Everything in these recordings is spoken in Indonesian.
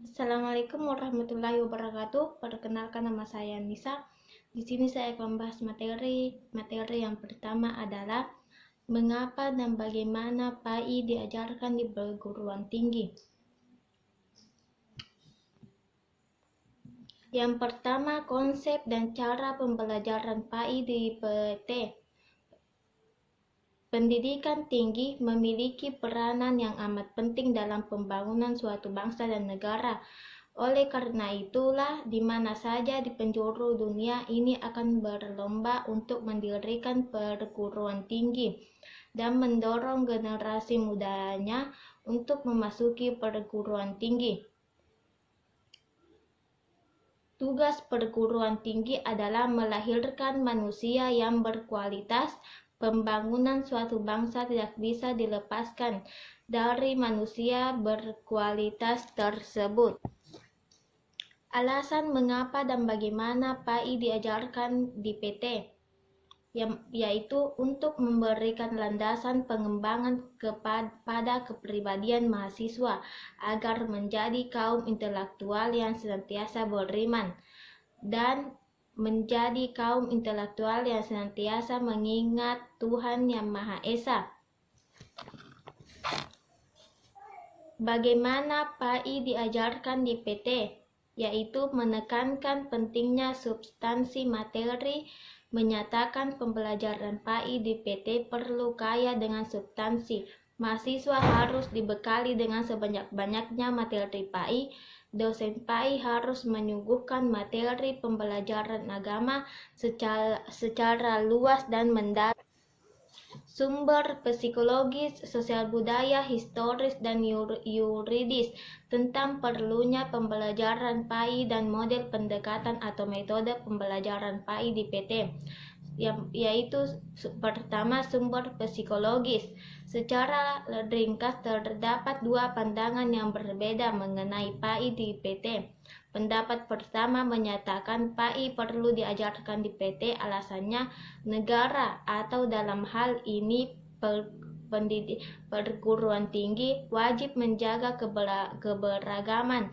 Assalamualaikum warahmatullahi wabarakatuh. Perkenalkan, nama saya Nisa. Di sini saya akan membahas materi yang pertama adalah mengapa dan bagaimana PAI diajarkan di perguruan tinggi. Yang pertama, konsep dan cara pembelajaran PAI di PT. Pendidikan tinggi memiliki peranan yang amat penting dalam pembangunan suatu bangsa dan negara. Oleh karena itulah, di mana saja di penjuru dunia ini akan berlomba untuk mendirikan perguruan tinggi dan mendorong generasi mudanya untuk memasuki perguruan tinggi. Tugas perguruan tinggi adalah melahirkan manusia yang berkualitas. Pembangunan suatu bangsa tidak bisa dilepaskan dari manusia berkualitas tersebut. Alasan mengapa dan bagaimana PAI diajarkan di PT, yaitu untuk memberikan landasan pengembangan kepada kepribadian mahasiswa agar menjadi kaum intelektual yang senantiasa beriman dan menjadi kaum intelektual yang senantiasa mengingat Tuhan Yang Maha Esa. Bagaimana PAI diajarkan di PT, yaitu menekankan pentingnya substansi materi, menyatakan pembelajaran PAI di PT perlu kaya dengan substansi. Mahasiswa harus dibekali dengan sebanyak-banyaknya materi PAI. Dosen PAI harus menyuguhkan materi pembelajaran agama secara luas dan mendalam. Sumber psikologis, sosial budaya, historis, dan yuridis tentang perlunya pembelajaran PAI dan model pendekatan atau metode pembelajaran PAI di PT, yaitu pertama, sumber psikologis. Secara ringkas terdapat dua pandangan yang berbeda mengenai PAI di PT. Pendapat pertama menyatakan PAI perlu diajarkan di PT, alasannya negara atau dalam hal ini perguruan tinggi wajib menjaga keberagaman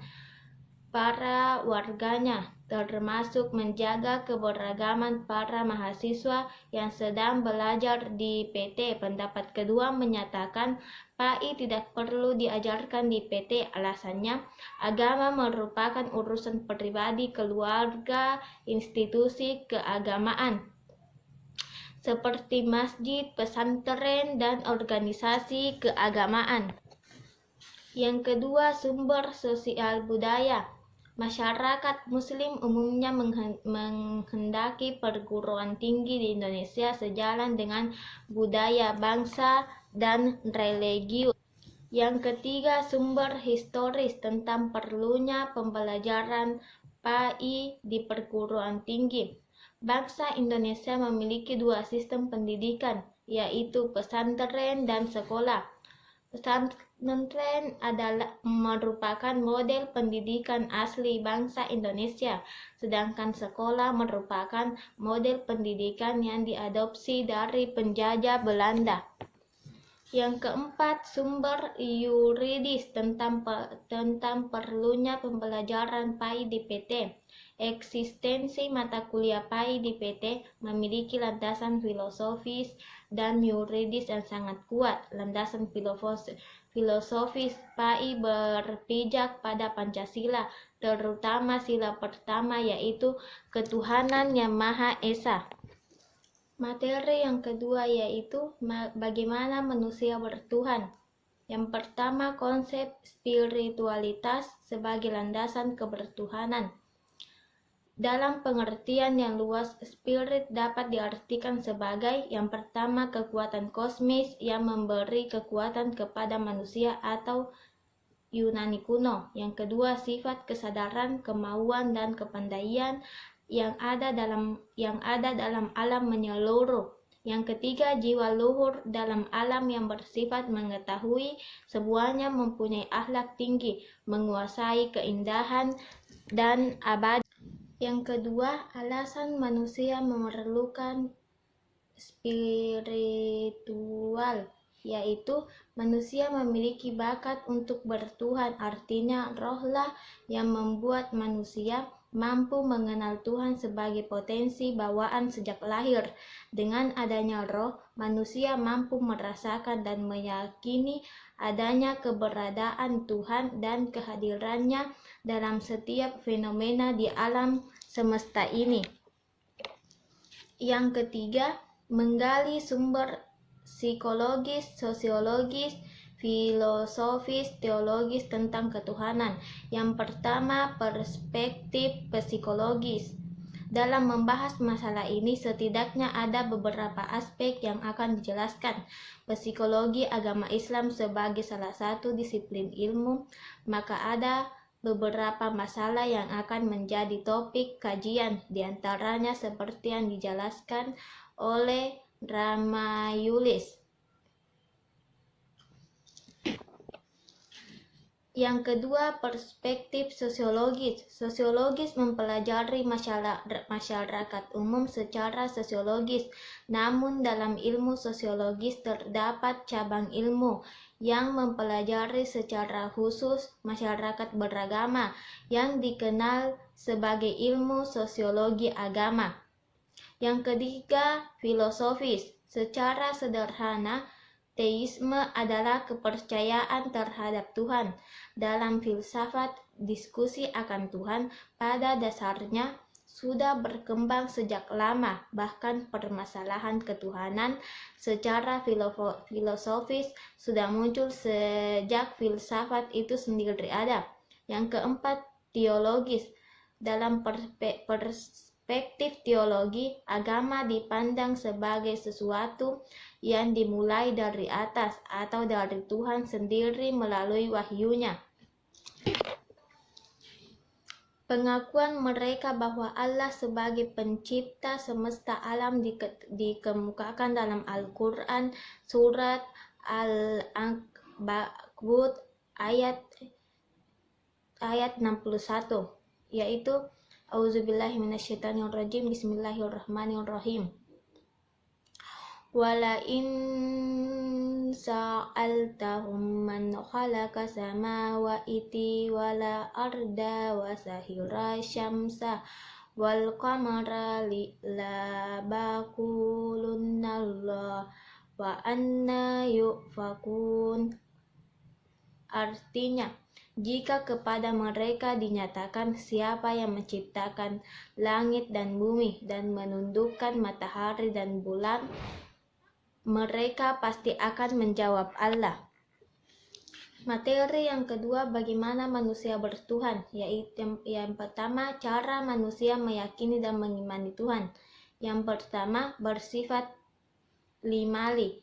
para warganya, termasuk menjaga keberagaman para mahasiswa yang sedang belajar di PT. Pendapat kedua menyatakan PAI tidak perlu diajarkan di PT, alasannya agama merupakan urusan pribadi, keluarga, institusi keagamaan seperti masjid, pesantren, dan organisasi keagamaan. Yang kedua, sumber sosial budaya. Masyarakat Muslim umumnya menghendaki perguruan tinggi di Indonesia sejalan dengan budaya bangsa dan religius. Yang ketiga, sumber historis tentang perlunya pembelajaran PAI di perguruan tinggi. Bangsa Indonesia memiliki dua sistem pendidikan, yaitu pesantren dan sekolah. Pesantren merupakan model pendidikan asli bangsa Indonesia, sedangkan sekolah merupakan model pendidikan yang diadopsi dari penjajah Belanda. Yang keempat, sumber yuridis tentang perlunya pembelajaran PAI di PT. Eksistensi mata kuliah PAI di PT memiliki landasan filosofis dan yuridis yang sangat kuat. Landasan filosofis PAI berpijak pada Pancasila, terutama sila pertama, yaitu ketuhanan Yang Maha Esa. Materi yang kedua yaitu bagaimana manusia bertuhan. Yang pertama, konsep spiritualitas sebagai landasan kebertuhanan. Dalam pengertian yang luas, spirit dapat diartikan sebagai yang pertama, kekuatan kosmis yang memberi kekuatan kepada manusia atau Yunani kuno. Yang kedua, sifat kesadaran, kemauan, dan kepandaian yang ada dalam alam menyeluruh. Yang ketiga, jiwa luhur dalam alam yang bersifat mengetahui semuanya, mempunyai akhlak tinggi, menguasai keindahan dan abadi. Yang kedua, alasan manusia memerlukan spiritual, yaitu Manusia memiliki bakat untuk bertuhan, artinya rohlah yang membuat manusia mampu mengenal Tuhan sebagai potensi bawaan sejak lahir. Dengan adanya roh, manusia mampu merasakan dan meyakini adanya keberadaan Tuhan dan kehadirannya dalam setiap fenomena di alam semesta ini. Yang ketiga, menggali sumber psikologis, sosiologis, filosofis, teologis tentang ketuhanan. Yang pertama, perspektif psikologis. Dalam membahas masalah ini, setidaknya ada beberapa aspek yang akan dijelaskan. Psikologi agama Islam sebagai salah satu disiplin ilmu, maka ada beberapa masalah yang akan menjadi topik kajian, diantaranya seperti yang dijelaskan oleh Ramayulis. Yang kedua, perspektif sosiologis. Sosiologis mempelajari masyarakat umum secara sosiologis. Namun dalam ilmu sosiologis terdapat cabang ilmu yang mempelajari secara khusus masyarakat beragama yang dikenal sebagai ilmu sosiologi agama. Yang ketiga, filosofis. Secara sederhana, teisme adalah kepercayaan terhadap Tuhan. Dalam filsafat, diskusi akan Tuhan pada dasarnya sudah berkembang sejak lama, bahkan permasalahan ketuhanan secara filosofis sudah muncul sejak filsafat itu sendiri ada. Yang keempat, teologis. Dalam perspektif teologi, agama dipandang sebagai sesuatu yang dimulai dari atas atau dari Tuhan sendiri melalui wahyunya. Pengakuan mereka bahwa Allah sebagai pencipta semesta alam dikemukakan dalam Al-Quran surat Al-Ankabut ayat 61, yaitu Auzubillahi minasyaitonirrajim, bismillahirrahmanirrahim. Wala in sa'altahum man khalaqa samawati wala arda wa sahira syamsa wal qamara la baqulunnallah wa anna yufakun. Artinya, jika kepada mereka dinyatakan siapa yang menciptakan langit dan bumi dan menundukkan matahari dan bulan, mereka pasti akan menjawab Allah. Materi yang kedua, bagaimana manusia bertuhan, yaitu yang pertama, cara manusia meyakini dan mengimani Tuhan. Yang pertama, bersifat limali.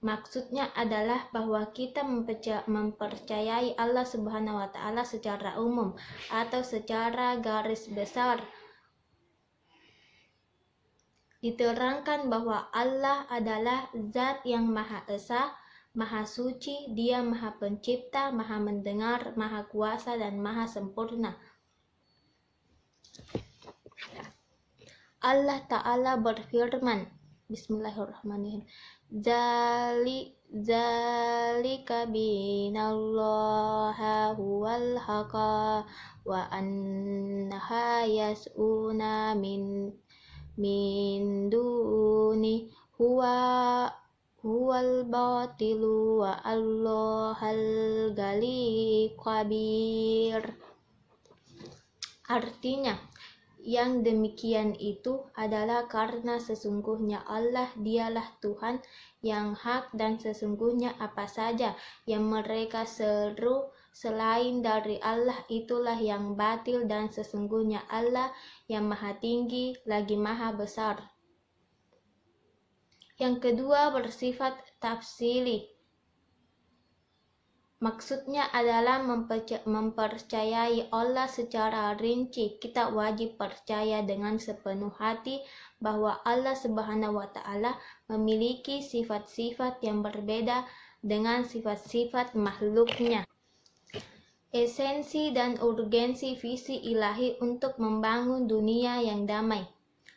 Maksudnya adalah bahwa kita mempercayai Allah Subhanahu wa Ta'ala secara umum atau secara garis besar. Diterangkan bahwa Allah adalah Zat yang Maha Esa, Maha Suci, Dia Maha Pencipta, Maha Mendengar, Maha Kuasa, dan Maha Sempurna. Allah Ta'ala berfirman, Bismillahirrahmanirrahim, Zalika binallaha huwal haqa wa annaha yas'una min duni huwal batilu wa allahal gali kabir. Artinya, yang demikian itu adalah karena sesungguhnya Allah dialah Tuhan yang hak dan sesungguhnya apa saja yang mereka seru selain dari Allah itulah yang batil dan sesungguhnya Allah yang maha tinggi lagi maha besar. Yang kedua, bersifat tafsili. Maksudnya adalah mempercayai Allah secara rinci. Kita wajib percaya dengan sepenuh hati bahwa Allah Subhanahu wa Ta'ala memiliki sifat-sifat yang berbeda dengan sifat-sifat makhluknya. Esensi dan urgensi visi ilahi untuk membangun dunia yang damai.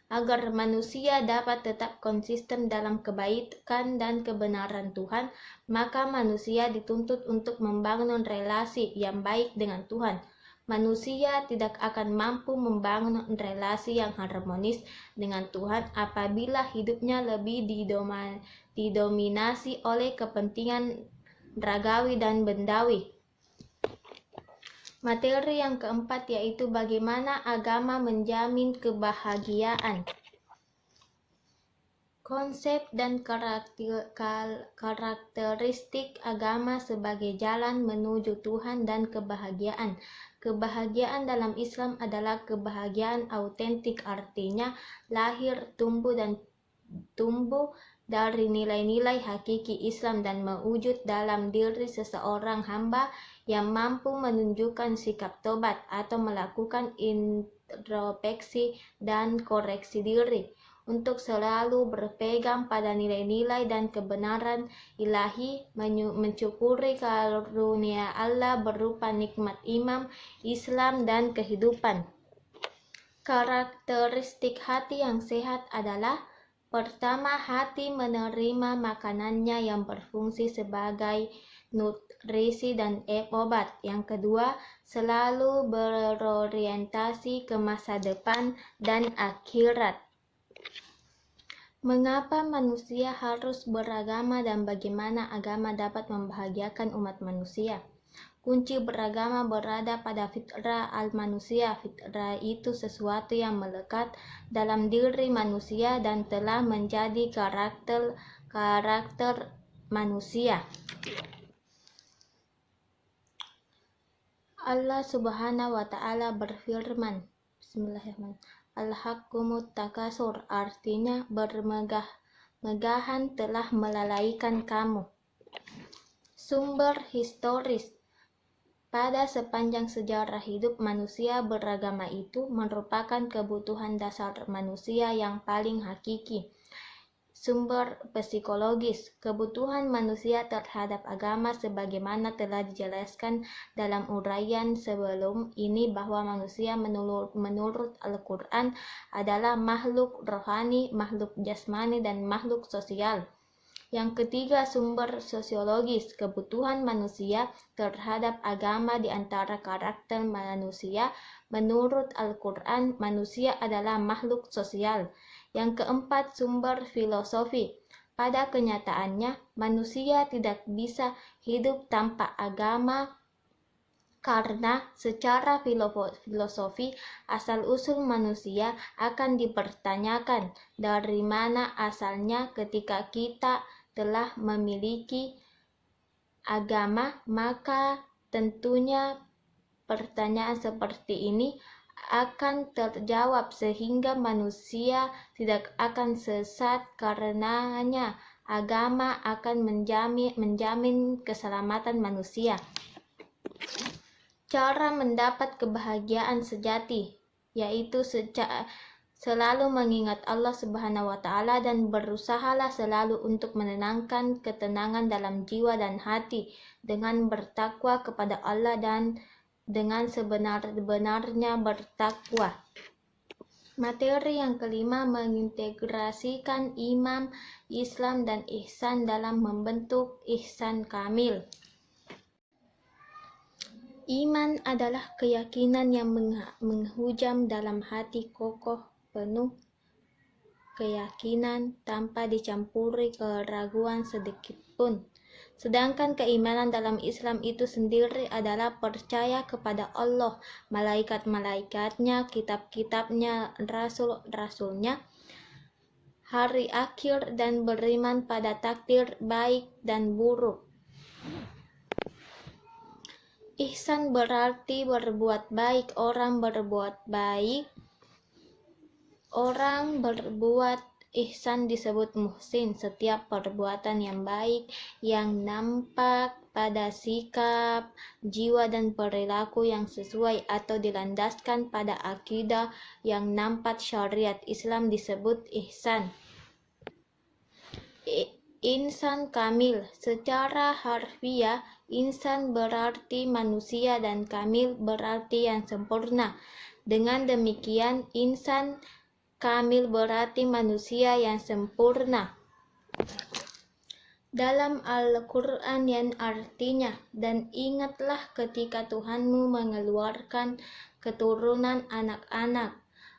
Agar manusia dapat tetap konsisten dalam kebaikan dan kebenaran Tuhan, maka manusia dituntut untuk membangun relasi yang baik dengan Tuhan. Manusia tidak akan mampu membangun relasi yang harmonis dengan Tuhan apabila hidupnya lebih didominasi oleh kepentingan ragawi dan bendawi. Materi yang keempat yaitu bagaimana agama menjamin kebahagiaan. Konsep dan karakteristik agama sebagai jalan menuju Tuhan dan kebahagiaan. Kebahagiaan dalam Islam adalah kebahagiaan autentik, artinya lahir, tumbuh dari nilai-nilai hakiki Islam dan mewujud dalam diri seseorang hamba yang mampu menunjukkan sikap tobat atau melakukan introspeksi dan koreksi diri untuk selalu berpegang pada nilai-nilai dan kebenaran ilahi, mensyukuri karunia Allah berupa nikmat iman, Islam, dan kehidupan. Karakteristik hati yang sehat adalah: pertama, hati menerima makanannya yang berfungsi sebagai nutrisi dan obat. Yang kedua, selalu berorientasi ke masa depan dan akhirat. Mengapa manusia harus beragama dan bagaimana agama dapat membahagiakan umat manusia? Kunci beragama berada pada fitrah al-manusia. Fitrah itu sesuatu yang melekat dalam diri manusia dan telah menjadi karakter manusia. Allah Subhanahu wa Ta'ala berfirman, Bismillahirrahmanirrahim, Al-Hakumut Takasur, artinya bermegah-megahan telah melalaikan kamu. Sumber historis. Pada sepanjang sejarah hidup manusia, beragama itu merupakan kebutuhan dasar manusia yang paling hakiki. Sumber psikologis. Kebutuhan manusia terhadap agama sebagaimana telah dijelaskan dalam uraian sebelum ini bahwa manusia menurut Al-Quran adalah makhluk rohani, makhluk jasmani, dan makhluk sosial. Yang ketiga, sumber sosiologis. Kebutuhan manusia terhadap agama di antara karakter manusia. Menurut Al-Quran, manusia adalah makhluk sosial. Yang keempat, sumber filosofi. Pada kenyataannya, manusia tidak bisa hidup tanpa agama karena secara filosofi asal-usul manusia akan dipertanyakan. Dari mana asalnya? Ketika kita telah memiliki agama, maka tentunya pertanyaan seperti ini akan terjawab sehingga manusia tidak akan sesat. Karenanya agama akan menjamin keselamatan manusia. Cara mendapat kebahagiaan sejati yaitu selalu mengingat Allah Subhanahu wa Ta'ala dan berusahalah selalu untuk menenangkan ketenangan dalam jiwa dan hati dengan bertakwa kepada Allah dan dengan sebenar-benarnya bertakwa. Materi yang kelima, mengintegrasikan iman, Islam, dan ihsan dalam membentuk ihsan kamil. Iman adalah keyakinan yang menghujam dalam hati, kokoh, penuh keyakinan tanpa dicampuri keraguan sedikit pun. Sedangkan keimanan dalam Islam itu sendiri adalah percaya kepada Allah, malaikat-malaikatnya, kitab-kitabnya, rasul-rasulnya, hari akhir, dan beriman pada takdir baik dan buruk. Ihsan berarti berbuat baik. Orang berbuat ihsan disebut muhsin. Setiap perbuatan yang baik yang nampak pada sikap, jiwa, dan perilaku yang sesuai atau dilandaskan pada akidah yang nampak syariat Islam disebut ihsan. Insan kamil. Secara harfiah, insan berarti manusia dan kamil berarti yang sempurna. Dengan demikian, insan Kamil berarti manusia yang sempurna. Dalam Al-Quran yang artinya, dan ingatlah ketika Tuhanmu mengeluarkan keturunan anak-anak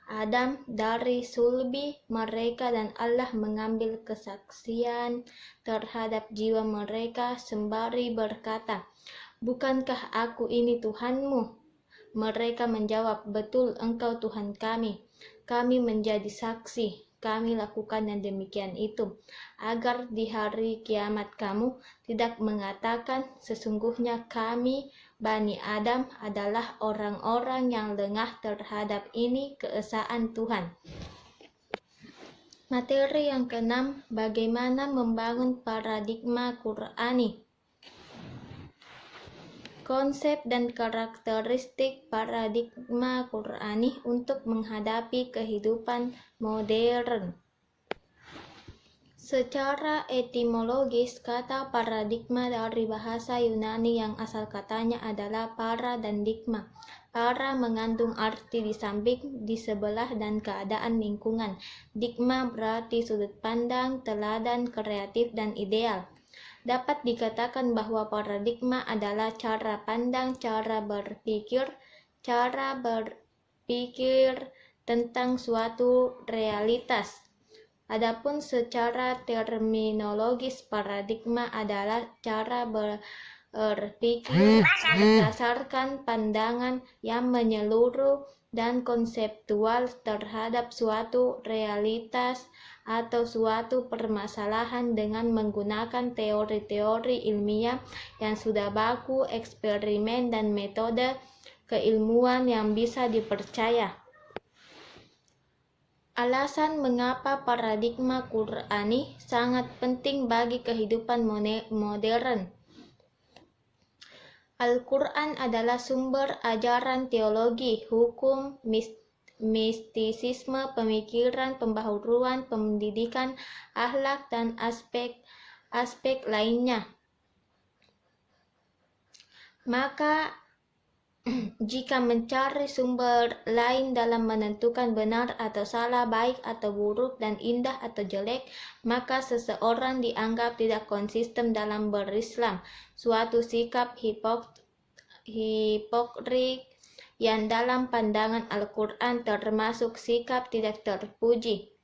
Adam dari sulbi mereka dan Allah mengambil kesaksian terhadap jiwa mereka sembari berkata, "Bukankah aku ini Tuhanmu?" Mereka menjawab, "Betul, engkau Tuhan kami. Kami menjadi saksi. Kami lakukan yang demikian itu, agar di hari kiamat kamu tidak mengatakan, sesungguhnya kami, Bani Adam, adalah orang-orang yang lengah terhadap ini keesaan Tuhan." Materi yang keenam, bagaimana membangun paradigma Qur'ani. Konsep dan karakteristik paradigma Qur'ani untuk menghadapi kehidupan modern. Secara etimologis, kata paradigma dari bahasa Yunani yang asal katanya adalah para dan digma. Para mengandung arti di samping, di sebelah, dan keadaan lingkungan. Digma berarti sudut pandang, teladan, kreatif, dan ideal. Dapat dikatakan bahwa paradigma adalah cara pandang, cara berpikir tentang suatu realitas. Adapun secara terminologis, paradigma adalah cara berpikir berdasarkan pandangan yang menyeluruh dan konseptual terhadap suatu realitas atau suatu permasalahan dengan menggunakan teori-teori ilmiah yang sudah baku, eksperimen, dan metode keilmuan yang bisa dipercaya. Alasan mengapa paradigma Qur'ani sangat penting bagi kehidupan modern. Al-Quran adalah sumber ajaran teologi, hukum, mistisisme, pemikiran, pembaharuan, pendidikan, akhlak, dan aspek lainnya. Maka jika mencari sumber lain dalam menentukan benar atau salah, baik atau buruk, dan indah atau jelek, maka seseorang dianggap tidak konsisten dalam berislam, suatu sikap hipokrit yang dalam pandangan Al-Quran termasuk sikap tidak terpuji.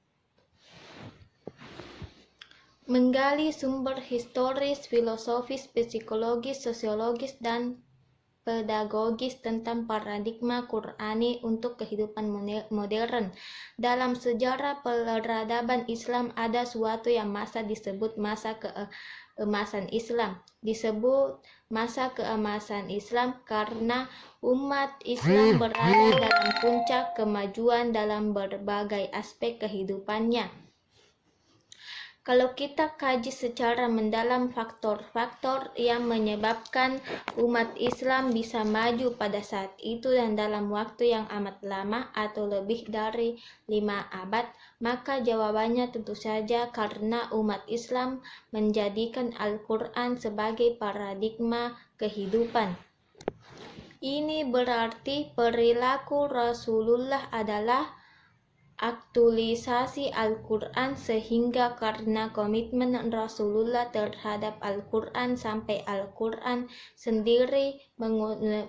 Menggali sumber historis, filosofis, psikologis, sosiologis, dan pedagogis tentang paradigma Qur'ani untuk kehidupan modern. Dalam sejarah peradaban Islam ada suatu yang disebut masa keemasan Islam. Disebut masa keemasan Islam karena umat Islam berada dalam puncak kemajuan dalam berbagai aspek kehidupannya. Kalau kita kaji secara mendalam faktor-faktor yang menyebabkan umat Islam bisa maju pada saat itu dan dalam waktu yang amat lama atau lebih dari 5 abad, maka jawabannya tentu saja karena umat Islam menjadikan Al-Quran sebagai paradigma kehidupan. Ini berarti perilaku Rasulullah adalah aktualisasi Al-Quran, sehingga karena komitmen Rasulullah terhadap Al-Quran sampai Al-Quran sendiri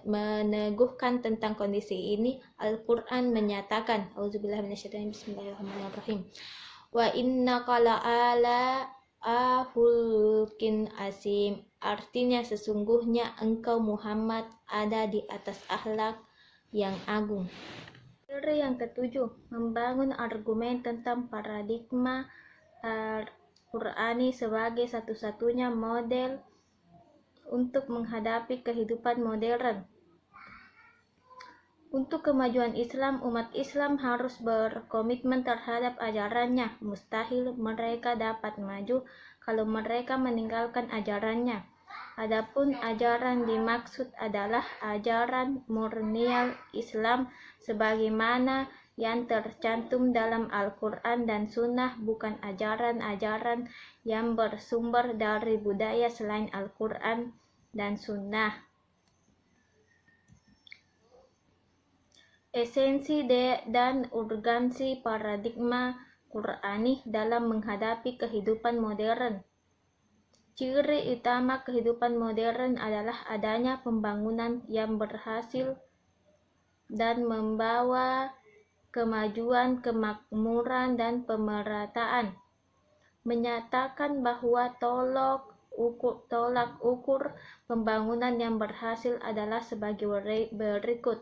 meneguhkan tentang kondisi ini, Al-Quran menyatakan, Bismillahirrahmanirrahim, wa innaka la'ala hulkin azim, artinya sesungguhnya engkau Muhammad ada di atas akhlak yang agung. Materi yang ketujuh, membangun argumen tentang paradigma Qur'ani sebagai satu-satunya model untuk menghadapi kehidupan modern. Untuk kemajuan Islam, umat Islam harus berkomitmen terhadap ajarannya. Mustahil mereka dapat maju kalau mereka meninggalkan ajarannya. Adapun ajaran dimaksud adalah ajaran murnial Islam sebagaimana yang tercantum dalam Al-Quran dan Sunnah, bukan ajaran-ajaran yang bersumber dari budaya selain Al-Quran dan Sunnah. Esensi dan urgensi paradigma Qur'ani dalam menghadapi kehidupan modern. Ciri utama kehidupan modern adalah adanya pembangunan yang berhasil dan membawa kemajuan, kemakmuran, dan pemerataan. Menyatakan bahwa tolak ukur pembangunan yang berhasil adalah sebagai berikut: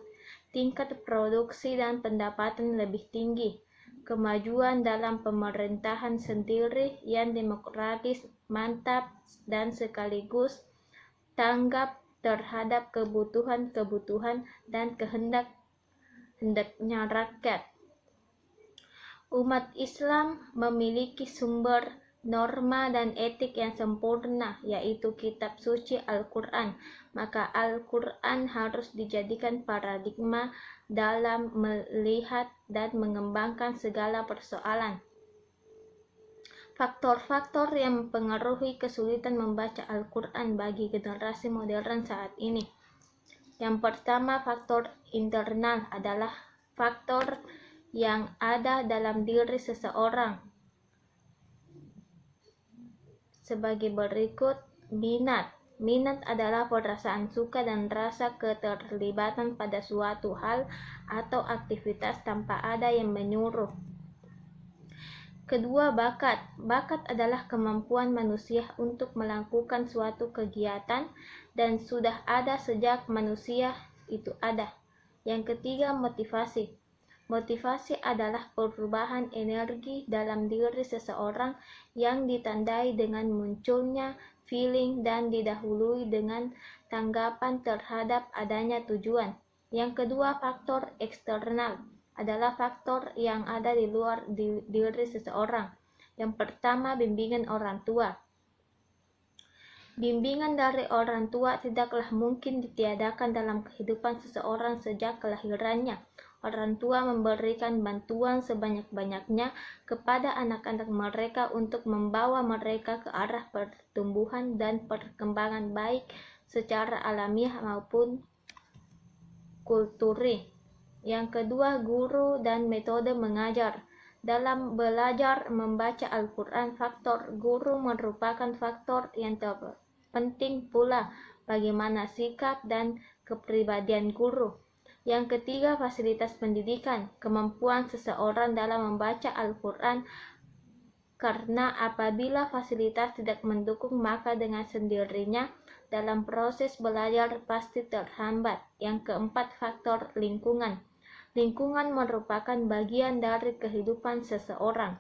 tingkat produksi dan pendapatan lebih tinggi, kemajuan dalam pemerintahan sendiri yang demokratis, mantap, dan sekaligus tanggap terhadap kebutuhan dan kehendak-hendaknya rakyat. Umat Islam memiliki sumber norma dan etik yang sempurna, yaitu kitab suci Al-Quran. Maka Al-Quran harus dijadikan paradigma dalam melihat dan mengembangkan segala persoalan. Faktor-faktor yang mempengaruhi kesulitan membaca Al-Quran bagi generasi modern saat ini. Yang pertama, faktor internal adalah faktor yang ada dalam diri seseorang. Sebagai berikut: minat adalah perasaan suka dan rasa keterlibatan pada suatu hal atau aktivitas tanpa ada yang menyuruh. Kedua, bakat adalah kemampuan manusia untuk melakukan suatu kegiatan dan sudah ada sejak manusia itu ada. Yang ketiga, motivasi adalah perubahan energi dalam diri seseorang yang ditandai dengan munculnya feeling dan didahului dengan tanggapan terhadap adanya tujuan. Yang kedua, faktor eksternal adalah faktor yang ada di luar diri seseorang. Yang pertama, bimbingan orang tua. Bimbingan dari orang tua tidaklah mungkin ditiadakan dalam kehidupan seseorang sejak kelahirannya. Orang tua memberikan bantuan sebanyak-banyaknya kepada anak-anak mereka untuk membawa mereka ke arah pertumbuhan dan perkembangan baik secara alamiah maupun kulturi. Yang kedua, guru dan metode mengajar. Dalam belajar membaca Al-Quran, faktor guru merupakan faktor yang terpenting pula bagaimana sikap dan kepribadian guru. Yang ketiga, fasilitas pendidikan. Kemampuan seseorang dalam membaca Al-Quran, karena apabila fasilitas tidak mendukung, maka dengan sendirinya dalam proses belajar pasti terhambat. Yang keempat, faktor lingkungan. Lingkungan merupakan bagian dari kehidupan seseorang.